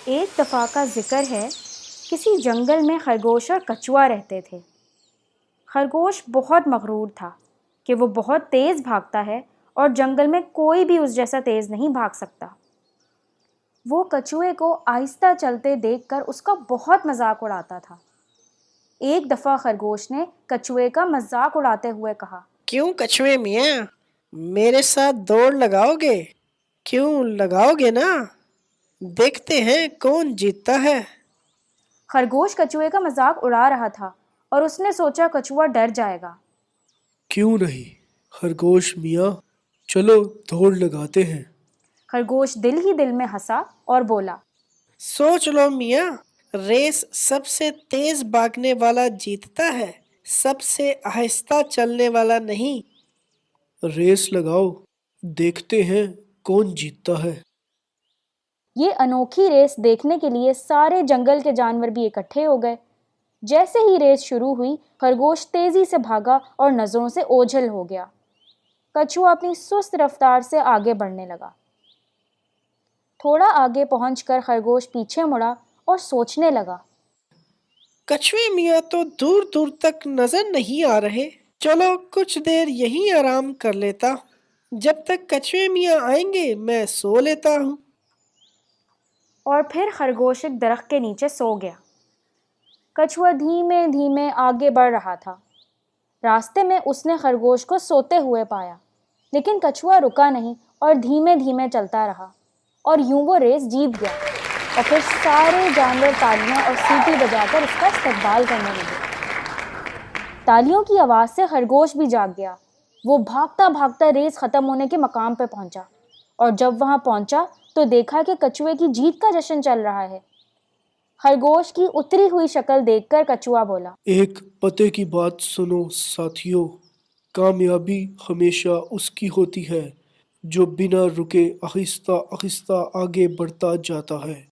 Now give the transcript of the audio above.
ایک دفعہ کا ذکر ہے، کسی جنگل میں خرگوش اور کچھوا رہتے تھے۔ خرگوش بہت مغرور تھا کہ وہ بہت تیز بھاگتا ہے اور جنگل میں کوئی بھی اس جیسا تیز نہیں بھاگ سکتا۔ وہ کچھوے کو آہستہ چلتے دیکھ کر اس کا بہت مذاق اڑاتا تھا۔ ایک دفعہ خرگوش نے کچھوے کا مذاق اڑاتے ہوئے کہا، کیوں کچھوے میاں، میرے ساتھ دوڑ لگاؤ گے؟ کیوں لگاؤ گے نا؟ دیکھتے ہیں کون جیتتا ہے۔ خرگوش کچھوے کا مذاق اڑا رہا تھا اور اس نے سوچا کچھوا ڈر جائے گا۔ کیوں نہیں خرگوش میاں، چلو دوڑ لگاتے ہیں۔ خرگوش دل ہی دل میں ہنسا اور بولا، سوچ لو میاں، ریس سب سے تیز بھاگنے والا جیتتا ہے، سب سے آہستہ چلنے والا نہیں۔ ریس لگاؤ، دیکھتے ہیں کون جیتتا ہے۔ یہ انوکھی ریس دیکھنے کے لیے سارے جنگل کے جانور بھی اکٹھے ہو گئے۔ جیسے ہی ریس شروع ہوئی، خرگوش تیزی سے بھاگا اور نظروں سے اوجھل ہو گیا۔ کچھوا اپنی سست رفتار سے آگے بڑھنے لگا۔ تھوڑا آگے پہنچ کر خرگوش پیچھے مڑا اور سوچنے لگا، کچھوے میاں تو دور دور تک نظر نہیں آ رہے، چلو کچھ دیر یہیں آرام کر لیتا ہوں، جب تک کچھوے میاں آئیں گے میں سو لیتا ہوں۔ اور پھر خرگوش ایک درخت کے نیچے سو گیا۔ کچھوا دھیمے دھیمے آگے بڑھ رہا تھا۔ راستے میں اس نے خرگوش کو سوتے ہوئے پایا، لیکن کچھوا رکا نہیں اور دھیمے دھیمے چلتا رہا، اور یوں وہ ریس جیت گیا۔ اور پھر سارے جانور تالیاں اور سیٹی بجا کر اس کا استقبال کرنے لگے۔ تالیوں کی آواز سے خرگوش بھی جاگ گیا۔ وہ بھاگتا بھاگتا ریس ختم ہونے کے مقام پہ پہنچا، اور جب وہاں پہنچا تو دیکھا کہ کچھوے کی جیت کا جشن چل رہا ہے۔ خرگوش کی اتری ہوئی شکل دیکھ کر کچھوا بولا، ایک پتے کی بات سنو ساتھیو، کامیابی ہمیشہ اس کی ہوتی ہے جو بنا رکے آہستہ آہستہ آگے بڑھتا جاتا ہے۔